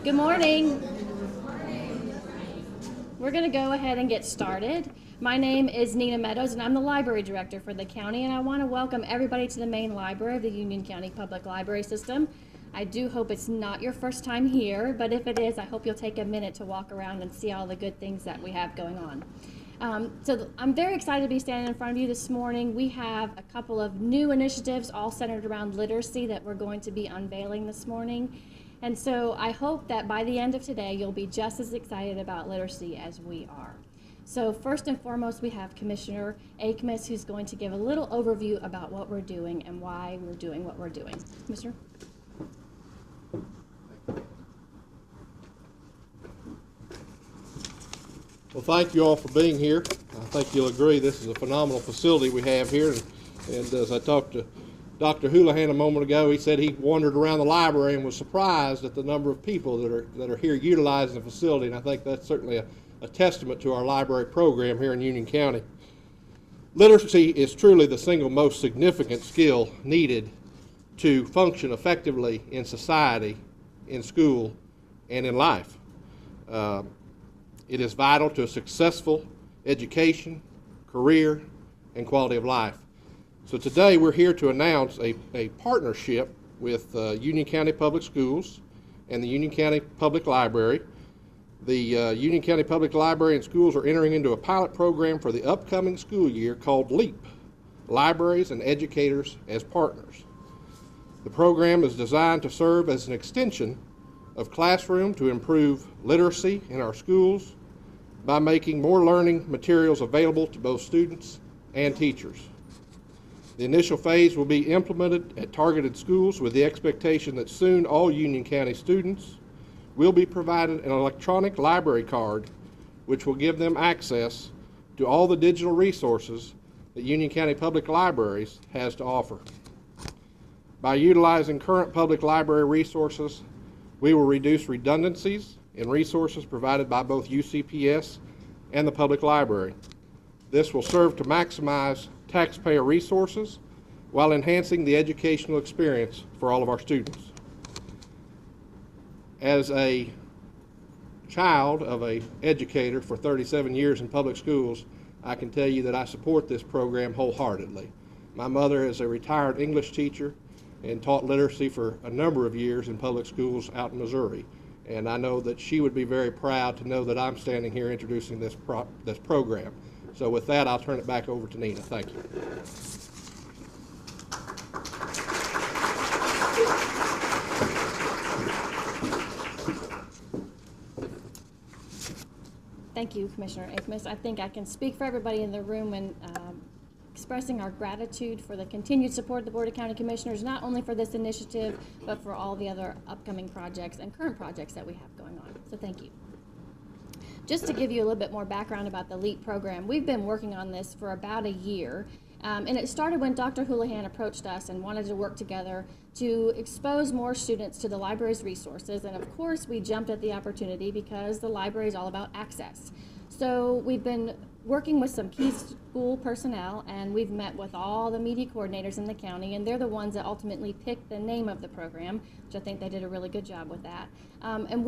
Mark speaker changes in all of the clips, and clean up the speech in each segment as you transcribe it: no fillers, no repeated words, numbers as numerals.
Speaker 1: Good morning. We're going to go ahead and get started. My name is Nina Meadows, and I'm the library director for the county, and I want to welcome everybody to the main library of the Union County Public Library System. I do hope it's not your first time here, but if it is, I hope you'll take a minute to walk around and see all the good things that we have going on. I'm very excited to be standing in front of you this morning. We have a couple of new initiatives all centered around literacy that we're going to be unveiling this morning. And so I hope that by the end of today, you'll be just as excited about literacy as we are. So first and foremost, we have Commissioner Akmus, who's going to give a little overview about what we're doing and why we're doing what we're doing. Commissioner?
Speaker 2: Well, thank you all for being here. I think you'll agree this is a phenomenal facility we have here. And as I talked to Dr. Houlihan a moment ago, he said he wandered around the library and was surprised at the number of people that are here utilizing the facility. And I think that's certainly a testament to our library program here in Union County. Literacy is truly the single most significant skill needed to function effectively in society, in school, and in life. It is vital to a successful education, career, and quality of life. So today we're here to announce a partnership with Union County Public Schools and the Union County Public Library. The Union County Public Library and schools are entering into a pilot program for the upcoming school year called LEAP, Libraries and Educators as Partners. The program is designed to serve as an extension of classroom to improve literacy in our schools by making more learning materials available to both students and teachers. The initial phase will be implemented at targeted schools with the expectation that soon all Union County students will be provided an electronic library card which will give them access to all the digital resources that Union County Public Libraries has to offer. By utilizing current public library resources, we will reduce redundancies in resources provided by both UCPS and the public library. This will serve to maximize taxpayer resources while enhancing the educational experience for all of our students. As a child of an educator for 37 years in public schools, I can tell you that I support this program wholeheartedly. My mother is a retired English teacher and taught literacy for a number of years in public schools out in Missouri. And I know that she would be very proud to know that I'm standing here introducing this program. So with that, I'll turn it back over to Nina. Thank you.
Speaker 1: Thank you, Commissioner Akmus. I think I can speak for everybody in the room in expressing our gratitude for the continued support of the Board of County Commissioners, not only for this initiative, but for all the other upcoming projects and current projects that we have going on. So thank you. Just to give you a little bit more background about the LEAP program, we've been working on this for about a year, and it started when Dr. Houlihan approached us and wanted to work together to expose more students to the library's resources, and of course we jumped at the opportunity because the library is all about access. So we've been working with some key school personnel, and we've met with all the media coordinators in the county, and they're the ones that ultimately picked the name of the program, which I think they did a really good job with that. And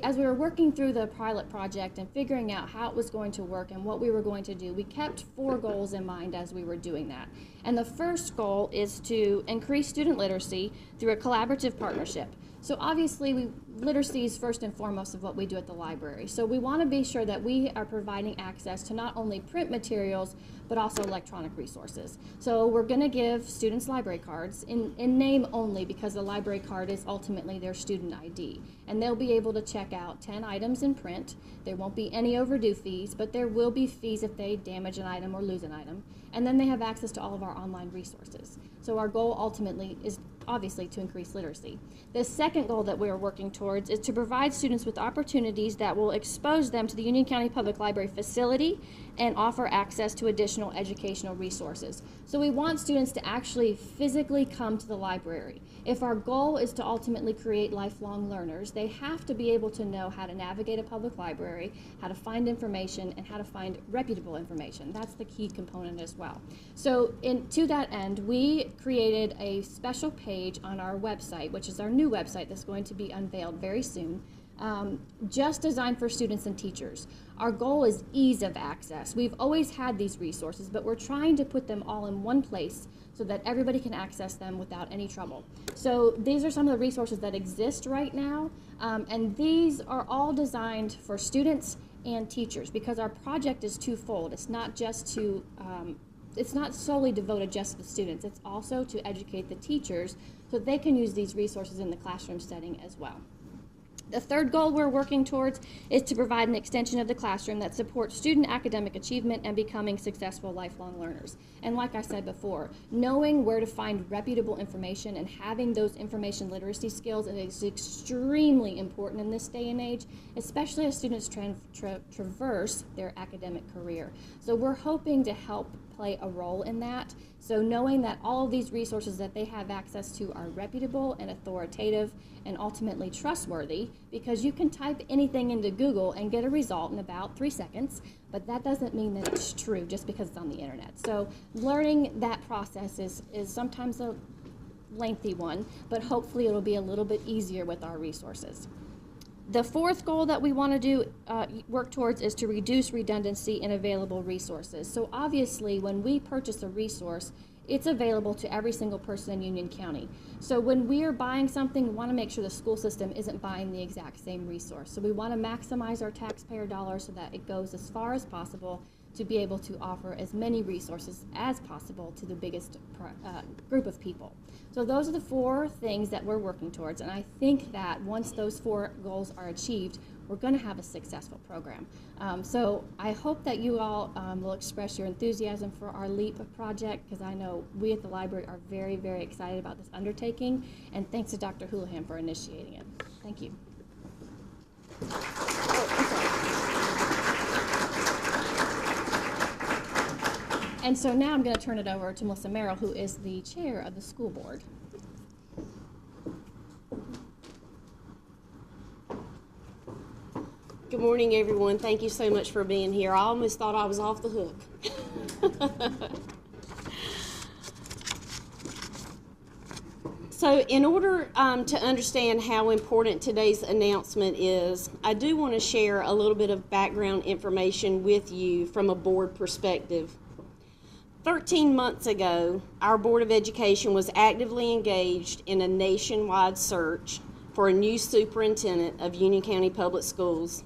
Speaker 1: as we were working through the pilot project and figuring out how it was going to work and what we were going to do, we kept 4 goals in mind as we were doing that. And the first goal is to increase student literacy through a collaborative partnership. So obviously, literacy is first and foremost of what we do at the library. So we want to be sure that we are providing access to not only print materials, but also electronic resources. So we're going to give students library cards in name only, because the library card is ultimately their student ID. And they'll be able to check out 10 items in print. There won't be any overdue fees, but there will be fees if they damage an item or lose an item. And then they have access to all of our online resources. So our goal ultimately is obviously to increase literacy. The second goal that we are working towards is to provide students with opportunities that will expose them to the Union County Public Library facility and offer access to additional educational resources. So we want students to actually physically come to the library. If our goal is to ultimately create lifelong learners, they have to be able to know how to navigate a public library, how to find information, and how to find reputable information. That's the key component as well. So to that end, we created a special page on our website, which is our new website that's going to be unveiled very soon, just designed for students and teachers. Our goal is ease of access. We've always had these resources, but we're trying to put them all in one place so that everybody can access them without any trouble. So these are some of the resources that exist right now, and these are all designed for students and teachers because our project is twofold. It's not just to it's not solely devoted just to the students, it's also to educate the teachers so they can use these resources in the classroom setting as well. The third goal we're working towards is to provide an extension of the classroom that supports student academic achievement and becoming successful lifelong learners. And like I said before, knowing where to find reputable information and having those information literacy skills is extremely important in this day and age, especially as students traverse their academic career. So we're hoping to help play a role in that. So knowing that all of these resources that they have access to are reputable and authoritative and ultimately trustworthy, because you can type anything into Google and get a result in about 3 seconds, but that doesn't mean that it's true just because it's on the internet. So learning that process is sometimes a lengthy one, but hopefully it'll be a little bit easier with our resources. The fourth goal that we want to work towards is to reduce redundancy in available resources. So obviously when we purchase a resource, it's available to every single person in Union County. So when we are buying something, we want to make sure the school system isn't buying the exact same resource. So we want to maximize our taxpayer dollars so that it goes as far as possible to be able to offer as many resources as possible to the biggest group of people. So those are the 4 things that we're working towards, and I think that once those 4 goals are achieved, we're going to have a successful program. So I hope that you all will express your enthusiasm for our LEAP project, because I know we at the library are very, very excited about this undertaking, and thanks to Dr. Houlihan for initiating it. Thank you. And so now I'm going to turn it over to Melissa Merrill, who is the chair of the school board.
Speaker 3: Good morning, everyone. Thank you so much for being here. I almost thought I was off the hook. So in order to understand how important today's announcement is, I do want to share a little bit of background information with you from a board perspective. 13 months ago, our Board of Education was actively engaged in a nationwide search for a new superintendent of Union County Public Schools.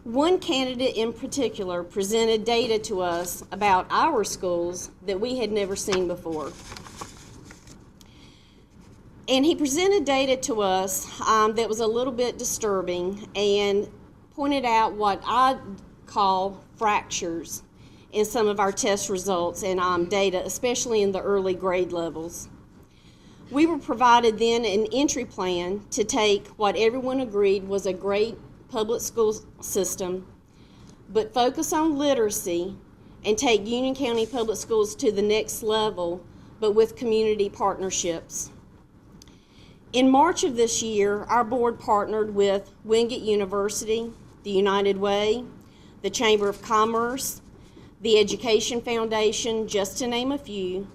Speaker 3: One candidate in particular presented data to us about our schools that we had never seen before. And he presented data to us that was a little bit disturbing and pointed out what I call fractures in some of our test results and data, especially in the early grade levels. We were provided then an entry plan to take what everyone agreed was a great public school system, but focus on literacy and take Union County Public Schools to the next level, but with community partnerships. In March of this year, our board partnered with Wingate University, the United Way, the Chamber of Commerce, the Education Foundation, just to name a few,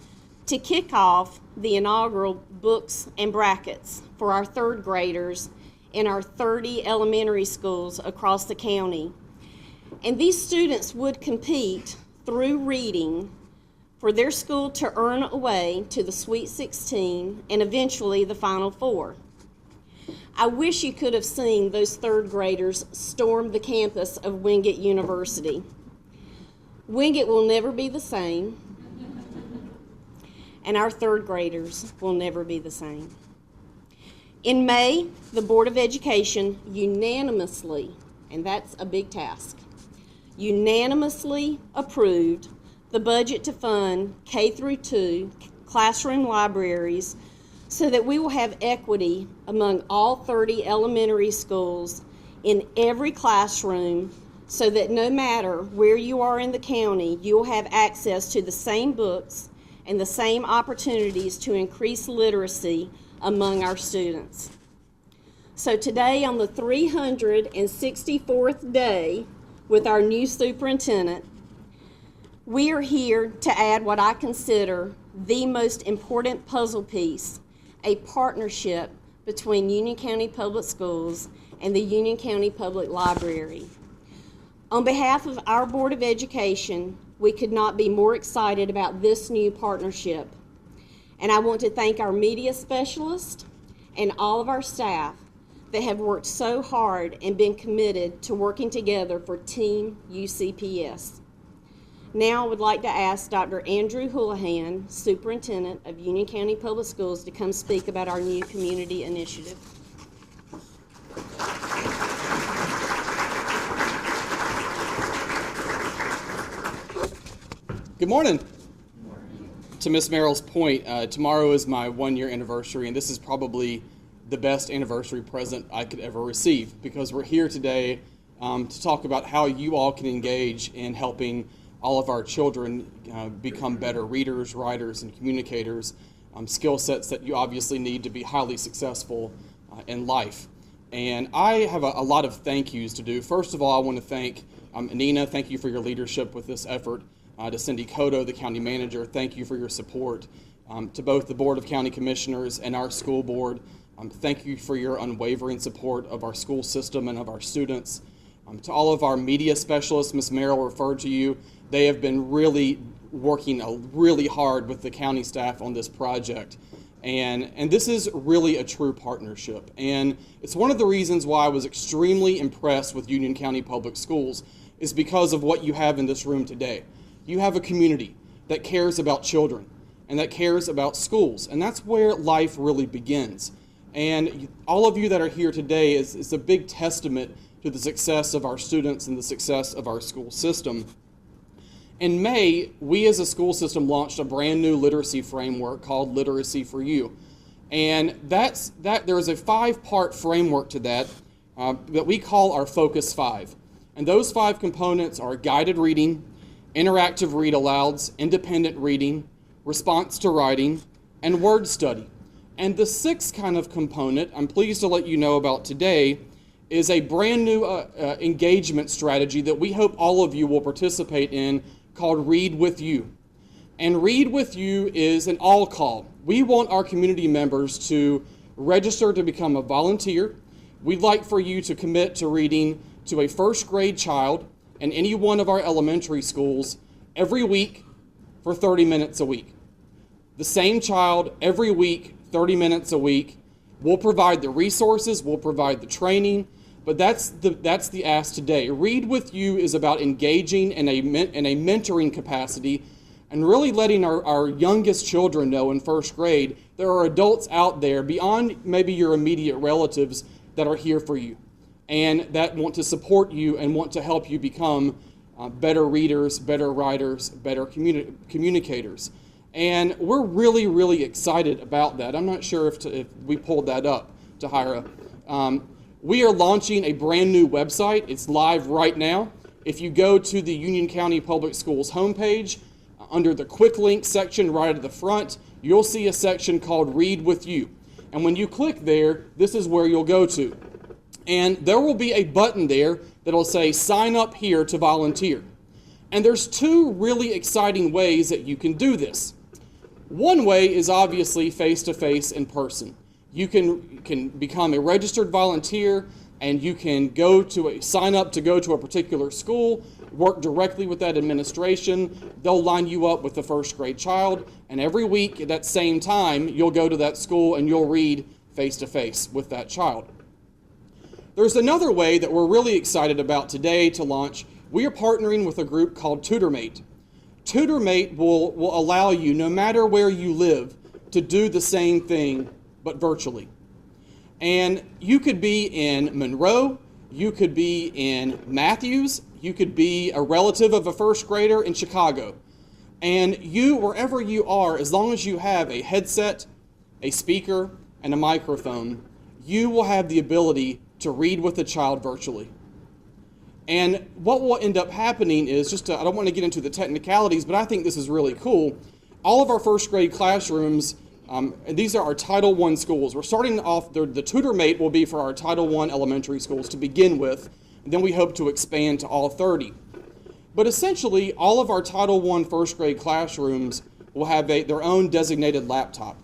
Speaker 3: to kick off the inaugural books and brackets for our 3rd graders in our 30 elementary schools across the county. And these students would compete through reading for their school to earn a way to the Sweet 16 and eventually the Final Four. I wish you could have seen those 3rd graders storm the campus of Wingate University. Wingate will never be the same, and our 3rd graders will never be the same. In May, the Board of Education unanimously, and that's a big task, unanimously approved the budget to fund K-2 classroom libraries so that we will have equity among all 30 elementary schools in every classroom, so that no matter where you are in the county, you'll have access to the same books and the same opportunities to increase literacy among our students. So today, on the 364th day with our new superintendent, we are here to add what I consider the most important puzzle piece, a partnership between Union County Public Schools and the Union County Public Library. On behalf of our Board of Education, we could not be more excited about this new partnership. And I want to thank our media specialists and all of our staff that have worked so hard and been committed to working together for Team UCPS. Now I would like to ask Dr. Andrew Houlihan, Superintendent of Union County Public Schools, to come speak about our new community initiative.
Speaker 4: Good morning. To Ms. Merrill's point, tomorrow is my 1-year anniversary, and this is probably the best anniversary present I could ever receive, because we're here today to talk about how you all can engage in helping all of our children become better readers, writers, and communicators, skill sets that you obviously need to be highly successful in life. And I have a lot of thank yous to do. First of all, I want to thank Nina. Thank you for your leadership with this effort. To Cindy Cotto, the county manager, thank you for your support. To both the Board of County Commissioners and our school board, thank you for your unwavering support of our school system and of our students. To all of our media specialists, Ms. Merrill referred to you. They have been really working really hard with the county staff on this project. And this is really a true partnership. And it's one of the reasons why I was extremely impressed with Union County Public Schools is because of what you have in this room today. You have a community that cares about children and that cares about schools. And that's where life really begins. And all of you that are here today is a big testament to the success of our students and the success of our school system. In May, we as a school system launched a brand new literacy framework called Literacy for You. And there is a 5-part framework to that that we call our Focus 5. And those 5 components are guided reading, interactive read-alouds, independent reading, response to writing, and word study. And the 6th kind of component I'm pleased to let you know about today is a brand new engagement strategy that we hope all of you will participate in called Read With You. And Read With You is an all call. We want our community members to register to become a volunteer. We'd like for you to commit to reading to a 1st grade child in any one of our elementary schools every week for 30 minutes a week. The same child every week, 30 minutes a week. We'll provide the resources, we'll provide the training, but that's the ask today. Read With You is about engaging in a mentoring capacity and really letting our youngest children know in 1st grade there are adults out there beyond maybe your immediate relatives that are here for you and that want to support you and want to help you become better readers, better writers, better communicators. And we're really, really excited about that. I'm not sure if we pulled that up, Tahira. We are launching a brand new website. It's live right now. If you go to the Union County Public Schools homepage, under the quick link section right at the front, you'll see a section called Read With You. And when you click there, this is where you'll go to. And there will be a button there that'll say sign up here to volunteer. And there's 2 really exciting ways that you can do this. One way is obviously face-to-face in person. You can become a registered volunteer and you can sign up to go to a particular school, work directly with that administration. They'll line you up with the 1st grade child, and every week at that same time, you'll go to that school and you'll read face-to-face with that child. There's another way that we're really excited about today to launch. We are partnering with a group called Tutor Mate. Tutor Mate will allow you, no matter where you live, to do the same thing, but virtually. And you could be in Monroe, you could be in Matthews, you could be a relative of a 1st grader in Chicago. And you, wherever you are, as long as you have a headset, a speaker, and a microphone, you will have the ability to read with a child virtually. And what will end up happening is, I don't want to get into the technicalities, but I think this is really cool. All of our 1st grade classrooms, and these are our Title I schools. We're starting off, the Tutor Mate will be for our Title I elementary schools to begin with, and then we hope to expand to all 30. But essentially, all of our Title I 1st grade classrooms will have their own designated laptop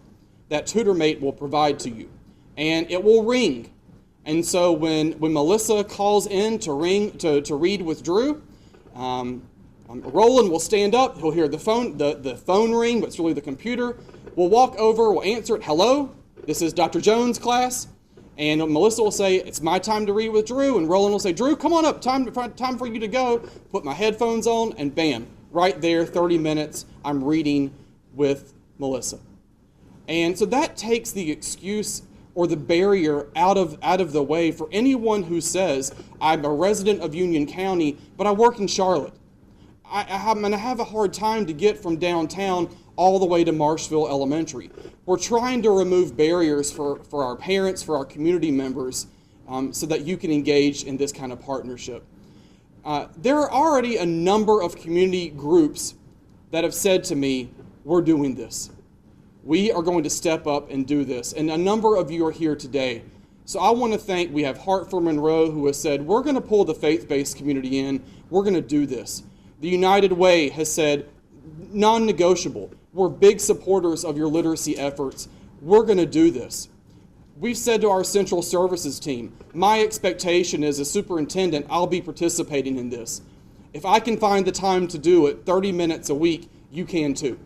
Speaker 4: that Tutor Mate will provide to you. And it will ring. And so when Melissa calls in to read with Drew, Roland will stand up. He'll hear the phone ring, but it's really the computer. We'll walk over. We'll answer it. Hello, this is Dr. Jones' class. And Melissa will say, it's my time to read with Drew. And Roland will say, Drew, come on up. Time for you to go. Put my headphones on, and bam, right there, 30 minutes, I'm reading with Melissa. And so that takes the excuse or the barrier out of the way for anyone who says, I'm a resident of Union County, but I work in Charlotte. I have a hard time to get from downtown all the way to Marshville Elementary. We're trying to remove barriers for our parents, for our community members, so that you can engage in this kind of partnership. There are already a number of community groups that have said to me, we're doing this. We are going to step up and do this. And a number of you are here today. So I want to thank, we have Heart for Monroe who has said, we're going to pull the faith-based community in. We're going to do this. The United Way has said, non-negotiable. We're big supporters of your literacy efforts. We're going to do this. We've said to our central services team, my expectation as a superintendent, I'll be participating in this. If I can find the time to do it 30 minutes a week, you can too.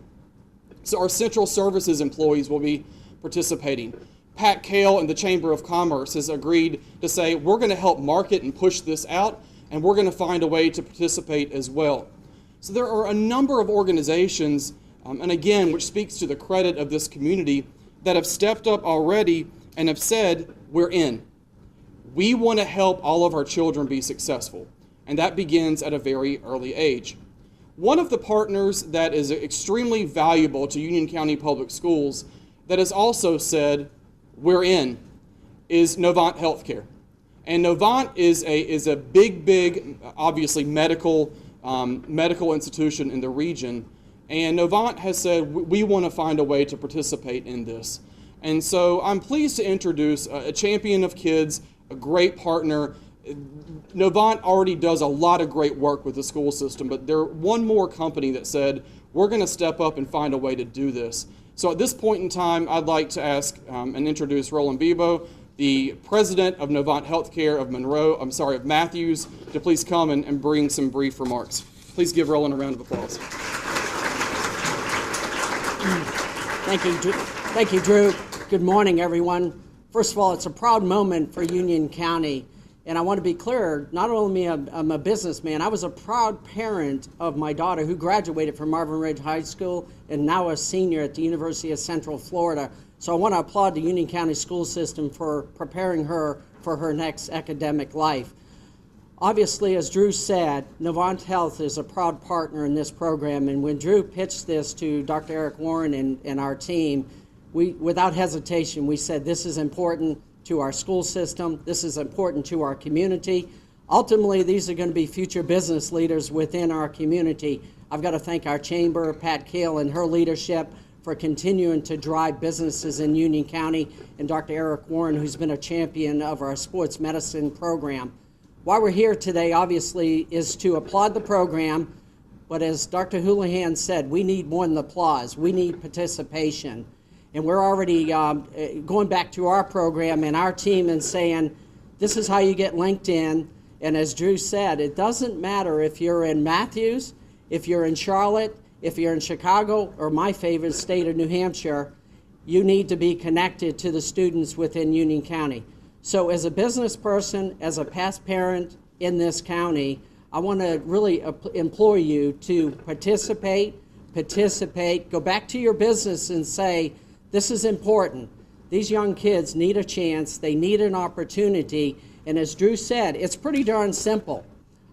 Speaker 4: So our central services employees will be participating. Pat Kale and the Chamber of Commerce has agreed to say, we're going to help market and push this out, and we're going to find a way to participate as well. So there are a number of organizations, and again, which speaks to the credit of this community, that have stepped up already and have said, we're in. We want to help all of our children be successful, and that begins at a very early age. One of the partners that is extremely valuable to Union County Public Schools that has also said, we're in, is Novant Healthcare. And Novant is a big, obviously medical institution in the region. And Novant has said, we want to find a way to participate in this. And so I'm pleased to introduce a champion of kids, a great partner. Novant already does a lot of great work with the school system, but they're one more company that said, we're going to step up and find a way to do this. So at this point in time, I'd like to ask and introduce Roland Bebo, the president of Novant Healthcare of Matthews, to please come and bring some brief remarks. Please give Roland a round of applause.
Speaker 5: Thank you, Drew. Good morning, everyone. First of all, it's a proud moment for Union County. And I want to be clear, not only I'm a businessman, I was a proud parent of my daughter who graduated from Marvin Ridge High School and now a senior at the University of Central Florida. So I want to applaud the Union County school system for preparing her for her next academic life. Obviously, as Drew said, Novant Health is a proud partner in this program. And when Drew pitched this to Dr. Eric Warren and our team, we, without hesitation, we said this is important to our school system. This is important to our community. Ultimately, these are going to be future business leaders within our community. I've got to thank our chamber, Pat Kale and her leadership, for continuing to drive businesses in Union County, and Dr. Eric Warren, who's been a champion of our sports medicine program. Why we're here today, obviously, is to applaud the program, but as Dr. Houlihan said, we need more than applause. We need participation. And we're already going back to our program and our team and saying, this is how you get linked in. And as Drew said, it doesn't matter if you're in Matthews, if you're in Charlotte, if you're in Chicago, or my favorite state of New Hampshire, you need to be connected to the students within Union County. So as a business person, as a past parent in this county, I want to really implore you to participate, go back to your business and say, this is important. These young kids need a chance. They need an opportunity. And as Drew said, it's pretty darn simple.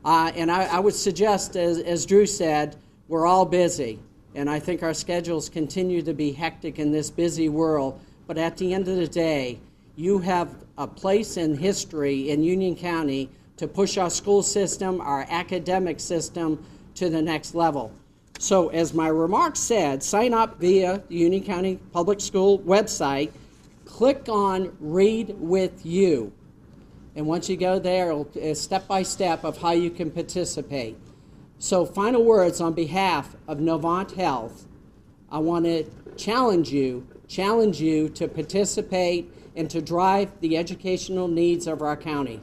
Speaker 5: And I would suggest, as Drew said, we're all busy. And I think our schedules continue to be hectic in this busy world. But at the end of the day, you have a place in history in Union County to push our school system, our academic system to the next level. So as my remarks said, sign up via the Union County Public School website, click on Read With You. And once you go there, it's step by step of how you can participate. So final words on behalf of Novant Health, I want to challenge you to participate and to drive the educational needs of our county.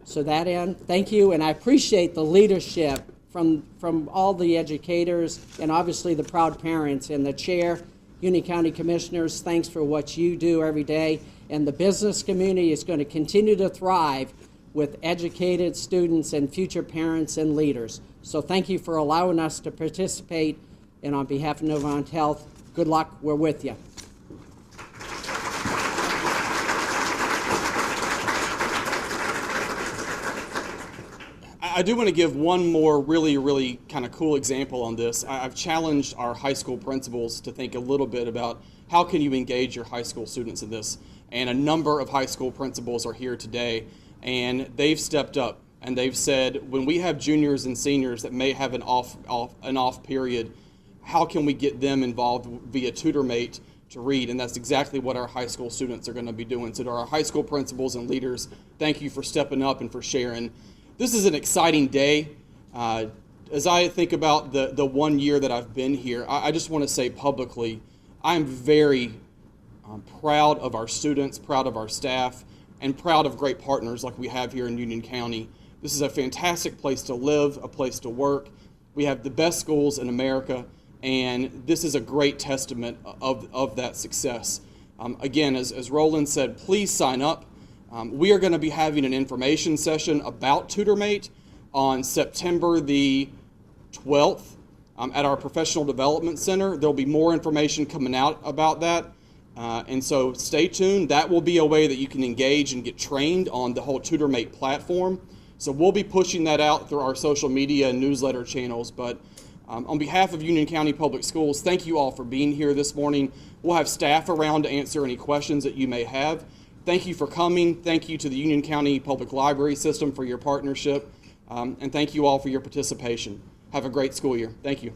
Speaker 5: So that end, thank you, and I appreciate the leadership from all the educators and obviously the proud parents and the chair, Union County Commissioners. Thanks for what you do every day. And the business community is going to continue to thrive with educated students and future parents and leaders. So thank you for allowing us to participate. And on behalf of Novant Health, good luck. We're with you.
Speaker 4: I do want to give one more really kind of cool example on this. I've challenged our high school principals to think a little bit about how can you engage your high school students in this. And a number of high school principals are here today, and they've stepped up and they've said, when we have juniors and seniors that may have an off period, how can we get them involved via Tutor Mate to read? And that's exactly what our high school students are going to be doing. So to our high school principals and leaders, thank you for stepping up and for sharing. This is an exciting day. As I think about the 1 year that I've been here, I just want to say publicly, I'm very proud of our students, proud of our staff, and proud of great partners like we have here in Union County. This is a fantastic place to live, a place to work. We have the best schools in America, and this is a great testament of that success. Again, as Roland said, please sign up. We are going to be having an information session about Tutor Mate on September the 12th at our Professional Development Center. There'll be more information coming out about that. And so stay tuned. That will be a way that you can engage and get trained on the whole Tutor Mate platform. So we'll be pushing that out through our social media and newsletter channels. But on behalf of Union County Public Schools, thank you all for being here this morning. We'll have staff around to answer any questions that you may have. Thank you for coming. Thank you to the Union County Public Library System for your partnership. And thank you all for your participation. Have a great school year. Thank you.